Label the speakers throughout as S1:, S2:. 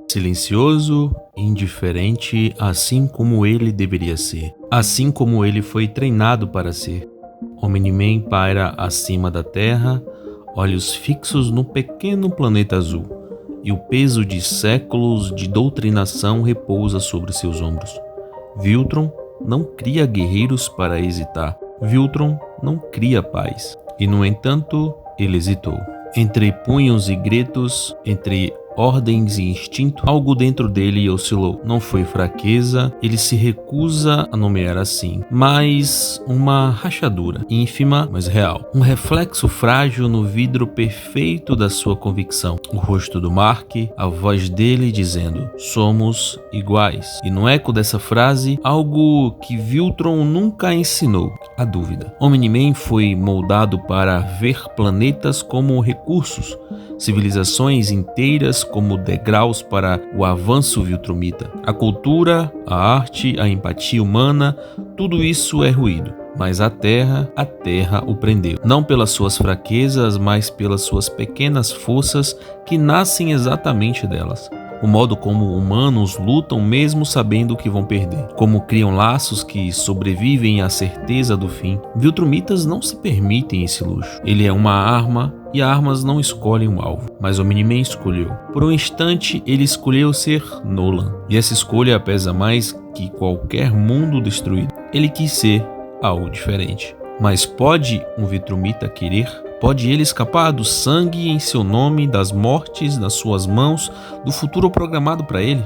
S1: Silencioso, indiferente, assim como ele deveria ser, assim como ele foi treinado para ser. Omni-Man paira acima da Terra, olhos fixos no pequeno planeta azul, e o peso de séculos de doutrinação repousa sobre seus ombros. Viltron não cria guerreiros para hesitar. Viltron não cria paz. E, no entanto, ele hesitou. Entre punhos e gritos, entre ordens e instinto, algo dentro dele oscilou. Não foi fraqueza, ele se recusa a nomear assim, mas uma rachadura, ínfima, mas real. Um reflexo frágil no vidro perfeito da sua convicção. O rosto do Mark, a voz dele dizendo, somos iguais. E no eco dessa frase, algo que Viltron nunca ensinou, a dúvida. Omni-Man foi moldado para ver planetas como recursos, civilizações inteiras como degraus para o avanço viltrumita. A cultura, a arte, a empatia humana, tudo isso é ruído. Mas a Terra o prendeu. Não pelas suas fraquezas, mas pelas suas pequenas forças que nascem exatamente delas. O modo como humanos lutam mesmo sabendo que vão perder. Como criam laços que sobrevivem à certeza do fim. Viltrumitas não se permitem esse luxo. Ele é uma arma e armas não escolhem um alvo. Mas Omni-Man escolheu. Por um instante ele escolheu ser Nolan. E essa escolha pesa mais que qualquer mundo destruído. Ele quis ser algo diferente. Mas pode um Viltrumita querer? Pode ele escapar do sangue em seu nome, das mortes nas suas mãos, do futuro programado para ele?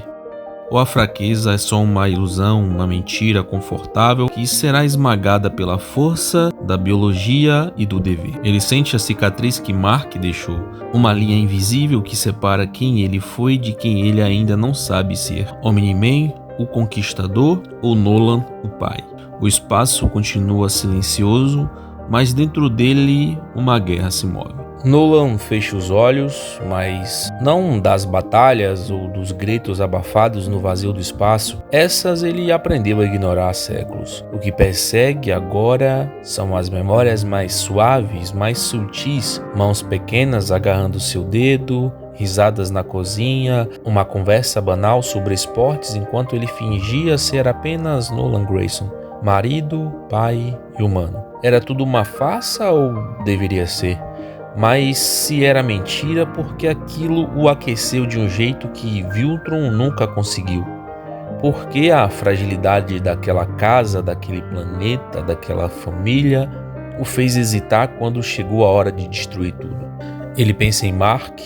S1: Ou a fraqueza é só uma ilusão, uma mentira confortável que será esmagada pela força da biologia e do dever? Ele sente a cicatriz que Mark deixou, uma linha invisível que separa quem ele foi de quem ele ainda não sabe ser. Omni-Man, o conquistador, ou Nolan, o pai? O espaço continua silencioso, mas dentro dele uma guerra se move. Nolan fecha os olhos, mas não das batalhas ou dos gritos abafados no vazio do espaço. Essas ele aprendeu a ignorar há séculos. O que persegue agora são as memórias mais suaves, mais sutis, mãos pequenas agarrando seu dedo, risadas na cozinha, uma conversa banal sobre esportes enquanto ele fingia ser apenas Nolan Grayson, marido, pai e humano. Era tudo uma farsa ou deveria ser? Mas se era mentira, porque aquilo o aqueceu de um jeito que Viltron nunca conseguiu? Por que a fragilidade daquela casa, daquele planeta, daquela família o fez hesitar quando chegou a hora de destruir tudo? Ele pensa em Mark,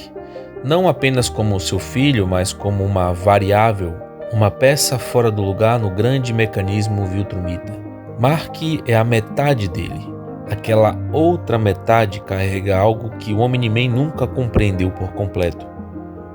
S1: não apenas como seu filho, mas como uma variável, uma peça fora do lugar no grande mecanismo Viltrumita. Mark é a metade dele. Aquela outra metade carrega algo que o Omni-Man nunca compreendeu por completo.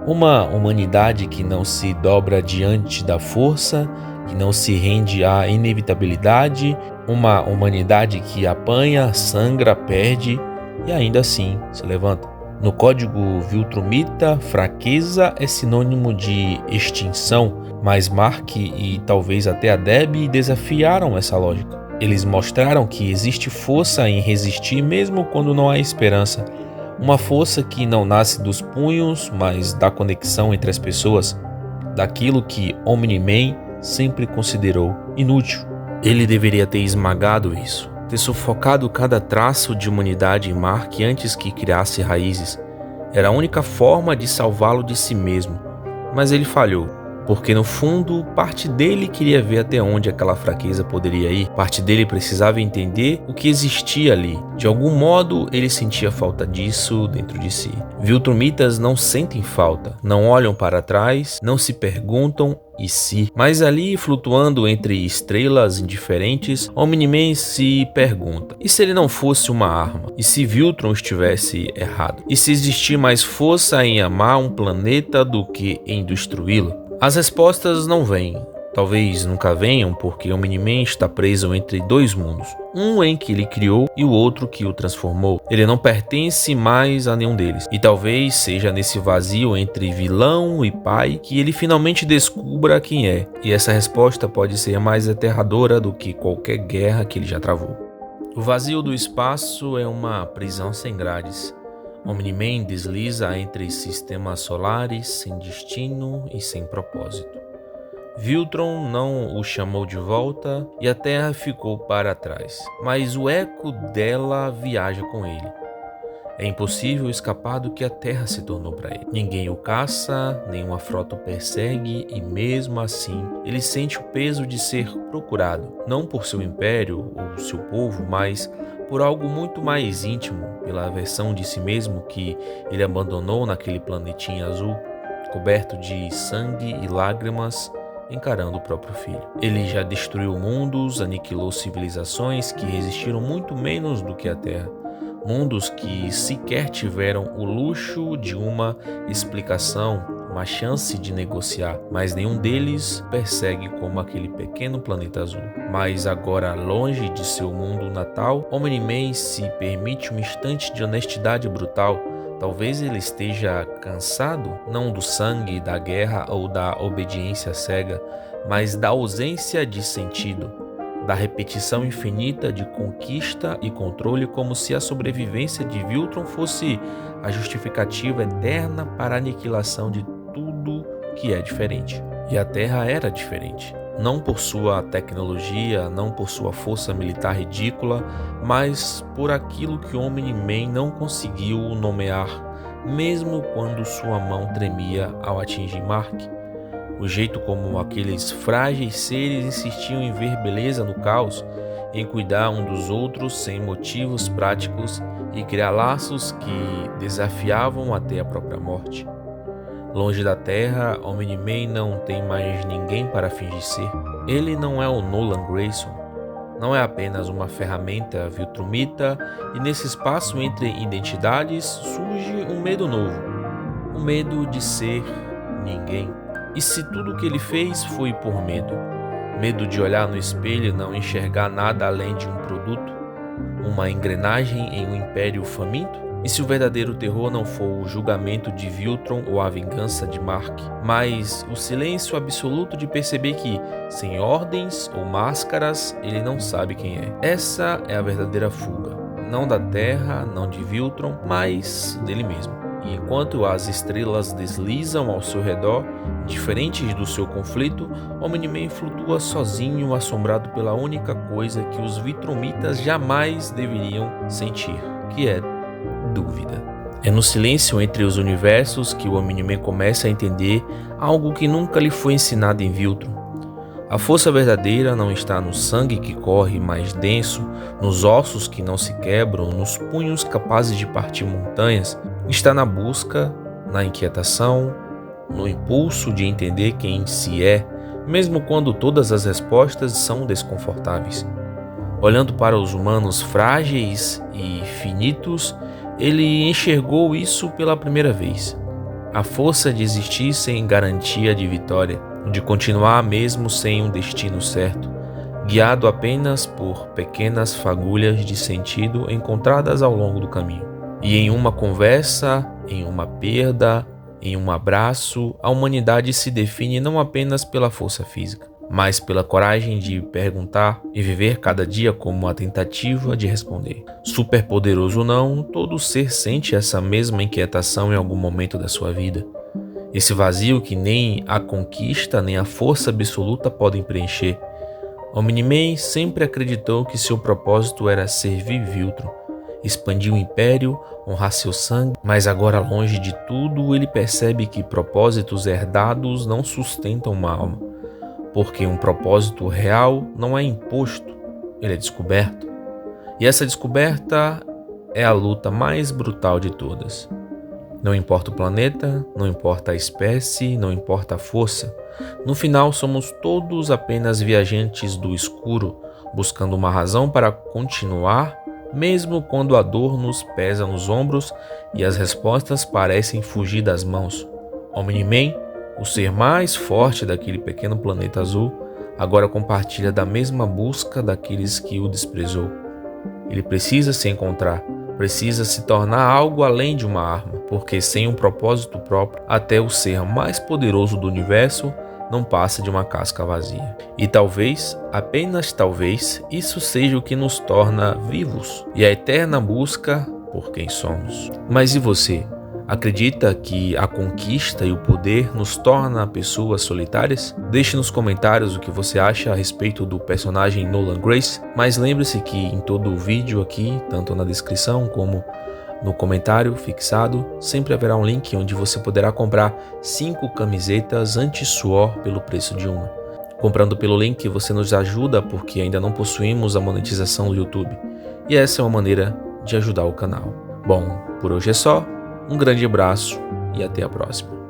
S1: Uma humanidade que não se dobra diante da força, que não se rende à inevitabilidade, uma humanidade que apanha, sangra, perde e ainda assim se levanta. No código Viltrumita, fraqueza é sinônimo de extinção, mas Mark e talvez até a Deb desafiaram essa lógica. Eles mostraram que existe força em resistir mesmo quando não há esperança. Uma força que não nasce dos punhos, mas da conexão entre as pessoas, daquilo que Omni-Man sempre considerou inútil. Ele deveria ter esmagado isso, ter sufocado cada traço de humanidade em Mark antes que criasse raízes. Era a única forma de salvá-lo de si mesmo, mas ele falhou. Porque no fundo, parte dele queria ver até onde aquela fraqueza poderia ir. Parte dele precisava entender o que existia ali. De algum modo, ele sentia falta disso dentro de si. Viltrumitas não sentem falta, não olham para trás, não se perguntam e se. Mas ali, flutuando entre estrelas indiferentes, Omni-Man se pergunta: e se ele não fosse uma arma? E se Viltron estivesse errado? E se existir mais força em amar um planeta do que em destruí-lo? As respostas não vêm. Talvez nunca venham porque o Omni-Man está preso entre dois mundos. Um em que ele criou e o outro que o transformou. Ele não pertence mais a nenhum deles. E talvez seja nesse vazio entre vilão e pai que ele finalmente descubra quem é. E essa resposta pode ser mais aterradora do que qualquer guerra que ele já travou. O vazio do espaço é uma prisão sem grades. Omni-Man desliza entre sistemas solares sem destino e sem propósito. Viltron não o chamou de volta e a Terra ficou para trás, mas o eco dela viaja com ele. É impossível escapar do que a Terra se tornou para ele. Ninguém o caça, nenhuma frota o persegue e mesmo assim ele sente o peso de ser procurado, não por seu império ou seu povo, mas por algo muito mais íntimo, pela versão de si mesmo que ele abandonou naquele planetinha azul, coberto de sangue e lágrimas, encarando o próprio filho. Ele já destruiu mundos, aniquilou civilizações que resistiram muito menos do que a Terra. Mundos que sequer tiveram o luxo de uma explicação, uma chance de negociar, mas nenhum deles persegue como aquele pequeno planeta azul. Mas agora, longe de seu mundo natal, Omni-Man se permite um instante de honestidade brutal. Talvez ele esteja cansado, não do sangue, da guerra ou da obediência cega, mas da ausência de sentido, da repetição infinita de conquista e controle, como se a sobrevivência de Viltron fosse a justificativa eterna para a aniquilação de tudo que é diferente. E a Terra era diferente. Não por sua tecnologia, não por sua força militar ridícula, mas por aquilo que Omni-Man não conseguiu nomear, mesmo quando sua mão tremia ao atingir Mark. O jeito como aqueles frágeis seres insistiam em ver beleza no caos, em cuidar um dos outros sem motivos práticos e criar laços que desafiavam até a própria morte. Longe da Terra, Omni-Man não tem mais ninguém para fingir ser. Ele não é o Nolan Grayson, não é apenas uma ferramenta viltrumita, e nesse espaço entre identidades surge um medo novo, o medo de ser ninguém. E se tudo o que ele fez foi por medo? Medo de olhar no espelho e não enxergar nada além de um produto? Uma engrenagem em um império faminto? E se o verdadeiro terror não for o julgamento de Viltron ou a vingança de Mark, mas o silêncio absoluto de perceber que, sem ordens ou máscaras, ele não sabe quem é? Essa é a verdadeira fuga. Não da Terra, não de Viltron, mas dele mesmo. E enquanto as estrelas deslizam ao seu redor, diferentes do seu conflito, Omni-Man flutua sozinho, assombrado pela única coisa que os Viltrumitas jamais deveriam sentir, que é dúvida. É no silêncio entre os universos que o Omni-Man começa a entender algo que nunca lhe foi ensinado em Viltron. A força verdadeira não está no sangue que corre mais denso, nos ossos que não se quebram, nos punhos capazes de partir montanhas. Está na busca, na inquietação, no impulso de entender quem se é, mesmo quando todas as respostas são desconfortáveis. Olhando para os humanos frágeis e finitos, ele enxergou isso pela primeira vez. A força de existir sem garantia de vitória, de continuar mesmo sem um destino certo, guiado apenas por pequenas fagulhas de sentido encontradas ao longo do caminho. E em uma conversa, em uma perda, em um abraço, a humanidade se define não apenas pela força física, mas pela coragem de perguntar e viver cada dia como uma tentativa de responder. Superpoderoso ou não, todo ser sente essa mesma inquietação em algum momento da sua vida. Esse vazio que nem a conquista nem a força absoluta podem preencher. Omni-Man sempre acreditou que seu propósito era servir Viltron, expandir o império, honrar seu sangue, mas agora longe de tudo ele percebe que propósitos herdados não sustentam uma alma, porque um propósito real não é imposto, ele é descoberto. E essa descoberta é a luta mais brutal de todas. Não importa o planeta, não importa a espécie, não importa a força. No final, somos todos apenas viajantes do escuro, buscando uma razão para continuar, mesmo quando a dor nos pesa nos ombros e as respostas parecem fugir das mãos. Omni-Man, o ser mais forte daquele pequeno planeta azul, agora compartilha da mesma busca daqueles que o desprezou. Ele precisa se encontrar. Precisa se tornar algo além de uma arma, porque sem um propósito próprio, até o ser mais poderoso do universo não passa de uma casca vazia. E talvez, apenas talvez, isso seja o que nos torna vivos. E a eterna busca por quem somos. Mas e você? Acredita que a conquista e o poder nos torna pessoas solitárias? Deixe nos comentários o que você acha a respeito do personagem Nolan Grace, mas lembre-se que em todo o vídeo aqui, tanto na descrição como no comentário fixado, sempre haverá um link onde você poderá comprar 5 camisetas anti-suor pelo preço de uma. Comprando pelo link você nos ajuda porque ainda não possuímos a monetização do YouTube, e essa é uma maneira de ajudar o canal. Bom, por hoje é só. Um grande abraço e até a próxima.